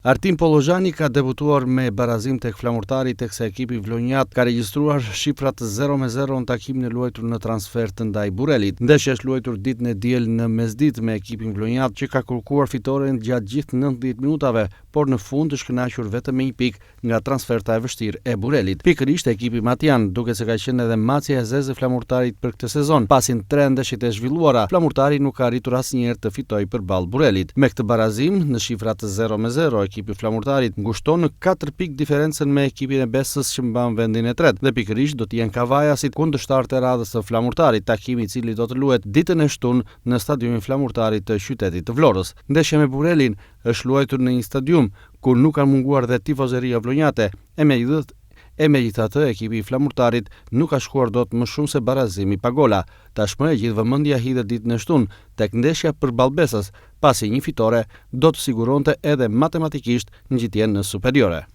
Artim Pollozhani ka debutuar me barazim tek Flamurtari, teksa ekipi vlonjat ka regjistruar shifrat 0-0 në takimin e luajtur në transfer të ndaj Burelit. Ndeshja është luajtur ditën e diel në mesditë me ekipin vlonjat që ka kërkuar fitoren gjatë gjithë 90 minutave, por në fund të shkënaqur vetëm me një pikë nga transferta e vështirë e Burelit. Pikërisht ekipi matjan, duke se ka qenë edhe macja e zezë e Flamurtarit për këtë sezon. Pasin 3 ndeshjet e zhvilluara, Flamurtari nuk ka arritur asnjëherë të fitojë përballë Burelit. Me këtë barazim në shifrat 0-0, ekipi Flamurtarit ngushton në 4 pikë diferencën me ekipin e Besës që mban vendin e tretë dhe pikërisht do të jenë Kavajasit kundërshtar të radhës së Flamurtarit, takimi i cili do të luhet ditën e shtunë në stadiumin Flamurtarit të qytetit të Vlorës. Ndeshja me Burelin është luajtur në një stadium ku nuk kanë munguar dhe tifozëria vlonjate, megjithatë ekipi i Flamurtarit nuk ka shkuar dot më shumë se barazimi pa gola. Tashmë e gjithë vëmendja hidhet ditën e shtunë tek ndeshja përballë Besës, pasi një fitore do të siguronte edhe matematikisht ngjitjen në superiore.